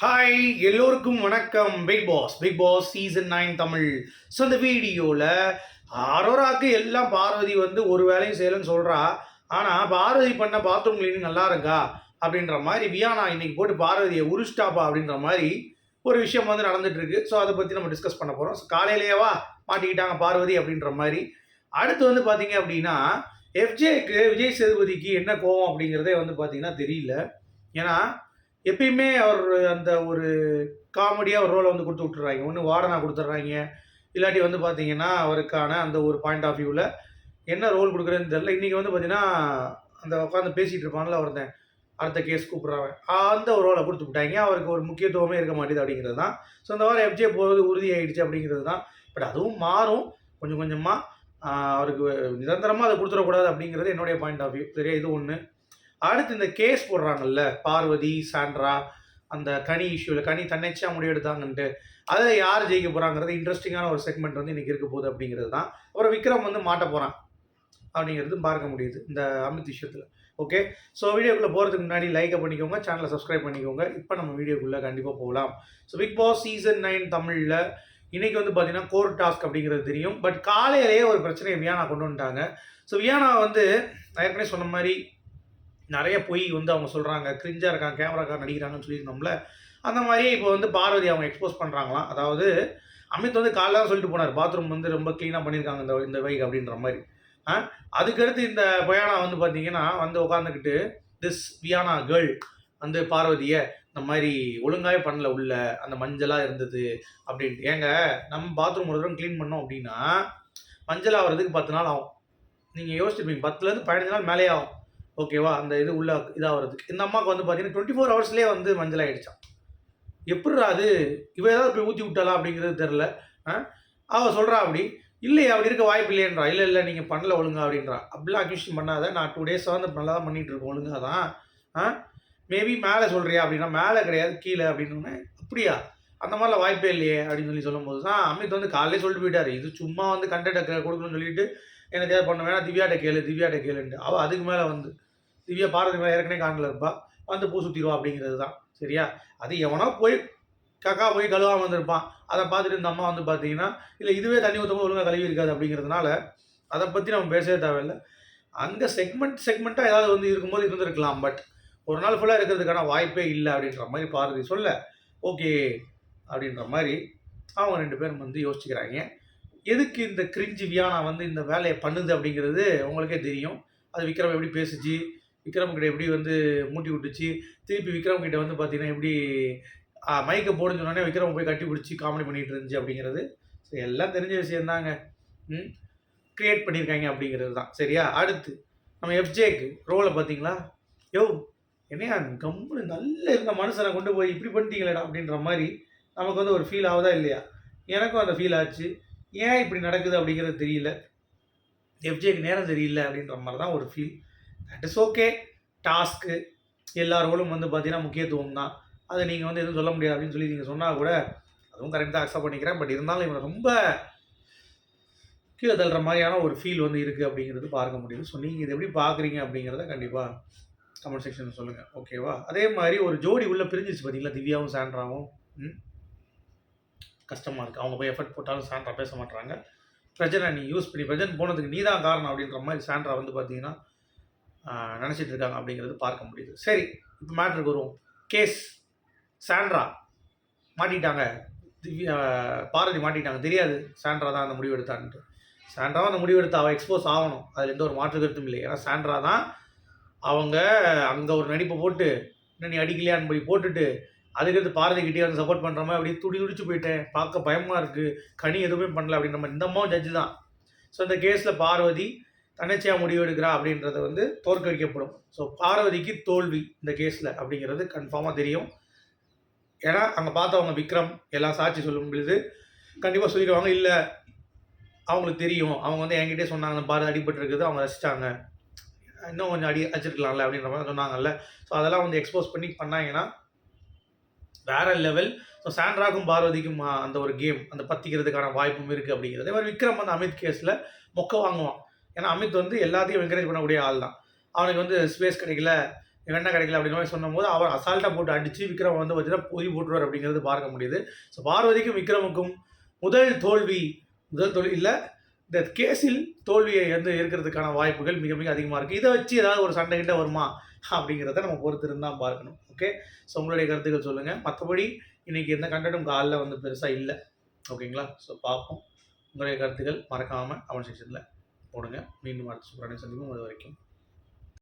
Hi எல்லோருக்கும் வணக்கம். Bigg Boss season 9 Tamil. So இந்த வீடியோவில் அரோராக்கு எல்லாம் பார்வதி வந்து ஒரு வேலையும் செய்யலைன்னு சொல்கிறா. ஆனால் பார்வதி பண்ண பாத்ரூம் கிளீனிங் நல்லா இருக்கா அப்படின்ற மாதிரி வியானா இன்னைக்கு போட்டு பார்வதியை உருஷ்டாப்பா அப்படின்ற மாதிரி ஒரு விஷயம் வந்து நடந்துட்டு இருக்கு. ஸோ அதை பற்றி நம்ம டிஸ்கஸ் பண்ண போகிறோம். ஸோ காலையிலேயேவா மாட்டிக்கிட்டாங்க பார்வதி அப்படின்ற மாதிரி. அடுத்து வந்து பார்த்தீங்க அப்படின்னா எஃப்ஜேக்கு விஜய் சேதுபதிக்கு என்ன கோவம் அப்படிங்கிறதே வந்து பார்த்தீங்கன்னா தெரியல. ஏன்னா எப்பயுமே அவர் அந்த ஒரு காமெடியாக ஒரு ரோலை வந்து கொடுத்து விட்டுறாங்க. ஒன்று வார்டனாக கொடுத்துட்றாங்க, இல்லாட்டி வந்து பார்த்தீங்கன்னா அவருக்கான அந்த ஒரு பாயிண்ட் ஆஃப் வியூவில் என்ன ரோல் கொடுக்குறதுன்னு தெரில. இன்றைக்கி வந்து பார்த்தீங்கன்னா அந்த உட்காந்து பேசிகிட்டு இருப்பான்ல ஒருத்தன், அடுத்த கேஸ் கூப்பிட்றாங்க, அந்த ஒரு ரோலை கொடுத்து விட்டாங்க. அவருக்கு ஒரு முக்கியத்துவமே இருக்க மாட்டேது அப்படிங்கிறது தான். ஸோ அந்த வாரம் எஃப்ஜே போகிறது உறுதியாகிடுச்சு அப்படிங்கிறது தான். பட் அதுவும் மாறும் கொஞ்சம் கொஞ்சமாக. அவருக்கு நிரந்தரமாக அதை கொடுத்துடக்கூடாது அப்படிங்கிறது என்னுடைய பாயிண்ட் ஆஃப் வியூ. சரியா, இது ஒன்று. அடுத்து இந்த கேஸ் போடுறாங்கல்ல, பார்வதி சாண்ட்ரா அந்த கனி இஷ்யூவில், கனி தன்னிச்சையாக முடிவெடுத்தாங்கன்ட்டு, அதை யார் ஜெயிக்க போகிறாங்கிறது இன்ட்ரெஸ்டிங்கான ஒரு செக்மெண்ட் வந்து இன்றைக்கி இருக்க போகுது அப்படிங்கிறது தான். அப்புறம் விக்ரம் வந்து மாட்ட போகிறான் அப்படிங்கிறது பார்க்க முடியுது இந்த அமித் விஷயத்தில். ஓகே, ஸோ வீடியோக்குள்ளே போகிறதுக்கு முன்னாடி லைக்கை பண்ணிக்கோங்க, சேனலை சப்ஸ்கிரைப் பண்ணிக்கோங்க. இப்போ நம்ம வீடியோக்குள்ளே கண்டிப்பாக போகலாம். ஸோ பிக் பாஸ் சீசன் 9 தமிழில் இன்றைக்கி வந்து பார்த்தீங்கன்னா கோர் டாஸ்க் அப்படிங்கிறது தெரியும். பட் காலையிலேயே ஒரு பிரச்சனையை வியானா கொண்டு வந்துட்டாங்க. ஸோ வியானா வந்து நான் ஏற்கனவே சொன்ன மாதிரி நிறைய பொய் வந்து அவங்க சொல்கிறாங்க, கிரிஞ்சாக இருக்காங்க, கேமராக்கார் நடிக்கிறாங்கன்னு சொல்லியிருந்தோம்ல. அந்த மாதிரியே இப்போ வந்து பார்வதி அவங்க எக்ஸ்போஸ் பண்ணுறாங்களாம். அதாவது அமித் வந்து காலைல தான் சொல்லிட்டு போனார், பாத்ரூம் வந்து ரொம்ப க்ளீனாக பண்ணியிருக்காங்க இந்த வைக் அப்படின்ற மாதிரி. அதுக்கடுத்து இந்த பயானா வந்து பார்த்தீங்கன்னா வந்து உட்காந்துக்கிட்டு திஸ் வியானா கேர்ள் வந்து பார்வதியை இந்த மாதிரி ஒழுங்காகவே பண்ணல, உள்ள அந்த மஞ்சளாக இருந்தது அப்படின்ட்டு. ஏங்க நம்ம பாத்ரூம் ஒரு தடவை க்ளீன் பண்ணோம் அப்படின்னா மஞ்சள் ஆகிறதுக்கு 10 நாள் ஆகும். நீங்கள் யோசிச்சுருப்பீங்க, 10லேருந்து 15 நாள் மேலே ஆகும். ஓகேவா, அந்த இது உள்ள இதாகிறதுக்கு. இந்த அம்மாவுக்கு வந்து பார்த்தீங்கன்னா 24 ஹவர்ஸ்லேயே வந்து மஞ்சள் ஆகிடுச்சான். எப்படிரா அது, இவ ஏதாவது போய் ஊற்றி விட்டாளா அப்படிங்கிறது தெரில. அவள் சொல்கிறா அப்படி இல்லையா, அப்படி இருக்க வாய்ப்பு இல்லையன்றா. இல்லை இல்லை நீங்கள் பண்ணல ஒழுங்கா அப்படின்றா. அப்படிலாம் அக்யூஷன் பண்ணாத, நான் 2 டேஸாக வந்து நல்லா தான் பண்ணிகிட்டு இருக்கோம் ஒழுங்காக தான். மேபி மேலே சொல்கிறியா அப்படின்னா மேலே கிடையாது கீழே அப்படின்னு. அப்படியா, அந்த மாதிரிலாம் வாய்ப்பே இல்லையே அப்படின்னு சொல்லும்போது தான் அமித் வந்து காலையிலே சொல்லிட்டு போயிட்டார், இது சும்மா வந்து கண்டென்ட்டை கொடுக்கணும்னு சொல்லிட்டு எனக்கு ஏதாவது பண்ண வேணா, திவ்யாட்ட கேளுன்ட்டு. அவள் அதுக்கு மேலே வந்து திவ்யா பார்வதி மேலே ஏற்கனவே காண்டில் இருப்பா, வந்து பூ சுற்றிடுவா அப்படிங்கிறது தான். சரியா, அது எவனோ போய் கக்கா போய் கழுவாமல் வந்திருப்பான், அதை பார்த்துட்டு இந்த அம்மா வந்து பார்த்தீங்கன்னா இல்லை இதுவே தண்ணி ஊற்றவும் ஒழுங்காக கழுவி இருக்காது அப்படிங்கிறதுனால அதை பற்றி நம்ம பேசவே தேவையில்லை. அங்கே செக்மெண்ட்டாக ஏதாவது வந்து இருக்கும்போது இருந்திருக்கலாம். பட் ஒரு நாள் ஃபுல்லாக இருக்கிறதுக்கான வாய்ப்பே இல்லை அப்படின்ற மாதிரி பார்வதி சொல்ல ஓகே அப்படின்ற மாதிரி அவங்க 2 பேரும் வந்து யோசிச்சுக்கிறாங்க. எதுக்கு இந்த கிரிஞ்சி வியானா வந்து இந்த வேலையை பண்ணுது அப்படிங்கிறது உங்களுக்கே தெரியும். அது விக்ரம் எப்படி பேசுச்சு, விக்ரம் கிட்ட எப்படி வந்து மூட்டி விட்டுச்சு, திருப்பி விக்ரம் கிட்ட வந்து பார்த்தீங்கன்னா எப்படி மைக்கை போடுன்னு சொன்னோடனே விக்ரம் போய் கட்டி பிடிச்சி காமெடி பண்ணிகிட்டு இருந்துச்சு அப்படிங்கிறது. ஸோ எல்லாம் தெரிஞ்ச விஷயந்தாங்க. க்ரியேட் பண்ணியிருக்காங்க அப்படிங்கிறது தான். சரியா, அடுத்து நம்ம எஃப்ஜேக்கு ரோலை பார்த்தீங்களா, யோ என்னையா கம்முன்னு நல்ல இருந்த மனுஷனை கொண்டு போய் இப்படி பண்ணிட்டீங்களேடா அப்படின்ற மாதிரி நமக்கு வந்து ஒரு ஃபீல் ஆகுதா இல்லையா? எனக்கும் அந்த ஃபீல் ஆச்சு. ஏன் இப்படி நடக்குது அப்படிங்கிறது தெரியல. எஃப்ஜேக்கு நேரம் சரியில்லை அப்படின்ற மாதிரி தான் ஒரு feel. That is okay. Task எல்லா ரோலும் வந்து பார்த்தீங்கன்னா முக்கியத்துவம் தான். அதை நீங்கள் வந்து எதுவும் சொல்ல முடியாது அப்படின்னு சொல்லி நீங்கள் சொன்னால் கூட அதுவும் கரெக்ட் தான், அக்செப்ட் பண்ணிக்கிறேன். பட் இருந்தாலும் இவனை ரொம்ப கீழே தள்ளுற மாதிரியான ஒரு ஃபீல் வந்து இருக்குது அப்படிங்கிறது பார்க்க முடியுது. ஸோ நீங்கள் இதை எப்படி பார்க்குறீங்க அப்படிங்கிறத கண்டிப்பாக கமெண்ட் செக்ஷனில் சொல்லுங்கள். ஓகேவா, அதே மாதிரி ஒரு ஜோடி உள்ளே பிரிஞ்சிச்சு பார்த்தீங்களா, திவ்யாவும் சாண்ட்ராவும். கஷ்டமாக இருக்குது. அவங்க போய் எஃபர்ட் போட்டாலும் சாண்ட்ரா பேச மாட்டாங்க. பிரஜனை நீ யூஸ் பண்ணி, பிரஜன் போனதுக்கு நீ தான் காரணம் அப்படின்ற மாதிரி சாண்ட்ரா வந்து பார்த்தீங்கன்னா நினச்சிட்டு இருக்காங்க அப்படிங்கிறது பார்க்க முடியுது. சரி, இப்போ மேட்ருக்கு வருவோம். கேஸ் சாண்ட்ரா மாட்டிட்டாங்க, திவ்யா பார்வதி மாட்டிட்டாங்க. தெரியாது சாண்ட்ரா தான் அந்த முடிவு எடுத்தான்ட்டு. சாண்ட்ராவும் அந்த முடிவு எடுத்து அவள் எக்ஸ்போஸ் ஆகணும், அதில் எந்த ஒரு மாற்று கருத்தும் இல்லை. ஏன்னா சாண்ட்ரா தான் அவங்க அங்கே ஒரு நடிப்பை போட்டு இன்னும் நீ அடிக்கலையான்னு போய் போட்டுட்டு அதுக்கடுத்து பாரதிக்கிட்டே வந்து சப்போர்ட் பண்ணுற மாதிரி அப்படியே துடிச்சு போயிட்டேன், பார்க்க பயமாக இருக்குது, கனி எதுவுமே பண்ணல அப்படின்ற மாதிரி. இந்த அம்மாவும் ஜட்ஜு தான். ஸோ இந்த கேஸில் பார்வதி தன்னிச்சையாக முடிவு எடுக்கிறா அப்படின்றத வந்து தோற்கடிக்கப்படும். ஸோ பார்வதிக்கு தோல்வி இந்த கேஸில் அப்படிங்கிறது கன்ஃபார்மாக தெரியும். ஏன்னா அங்கே பார்த்தவங்க விக்ரம் எல்லாம் சாட்சி சொல்லும் பொழுது கண்டிப்பாக சொல்லிடுவாங்க, இல்லை அவங்களுக்கு தெரியும், அவங்க வந்து என்கிட்டே சொன்னாங்க பாரதி அடிபட்டுருக்குது, அவங்க ரசித்தாங்க, இன்னும் கொஞ்சம் அடிச்சிருக்கலாம்ல அப்படின்ற மாதிரி சொன்னாங்கல்ல. ஸோ அதெல்லாம் வந்து எக்ஸ்போஸ் பண்ணாங்கன்னா வேற லெவல். ஸோ சாண்ட்ராக்கும் பார்வதிக்கும் அந்த ஒரு கேம் அந்த பற்றிக்கிறதுக்கான வாய்ப்பும் இருக்குது அப்படிங்கிறது. அதே மாதிரி விக்ரம் வந்து அமித் கேஸில் மொக்க வாங்குவான். ஏன்னா அமித் வந்து எல்லாத்தையும் என்கரேஜ் பண்ணக்கூடிய ஆள் தான். அவனுக்கு வந்து ஸ்பேஸ் கிடைக்கல, வெண்ணெய் கிடைக்கல அப்படின்ற மாதிரி சொன்னபோது அவர் அசால்ட்டாக போட்டு அடித்து விக்ரம் வந்து பார்த்தீங்கன்னா பொறி போட்டுருவார் அப்படிங்கிறது பார்க்க முடியுது. ஸோ பார்வதிக்கும் விக்ரமுக்கும் முதல் தோல்வி இல்லை, இந்த கேஸில் தோல்வியை வந்து இருக்கிறதுக்கான வாய்ப்புகள் மிக மிக அதிகமாக இருக்குது. இதை வச்சு ஏதாவது ஒரு சண்டை கிட்ட வருமா அப்படிங்கிறத நம்ம பொறுத்து இருந்தால் பார்க்கணும். ஓகே, ஸோ உங்களுடைய கருத்துக்கள் சொல்லுங்கள். மற்றபடி இன்றைக்கி எந்த கண்டென்ட்டும் காலில் வந்து பெருசாக இல்லை. ஓகேங்களா? ஸோ பார்ப்போம். உங்களுடைய கருத்துக்கள் மறக்காமல் கமெண்ட் செக்ஷனில் போடுங்க. மீண்டும் அடுத்த சூப்பரான சந்திப்போம். அது வரைக்கும்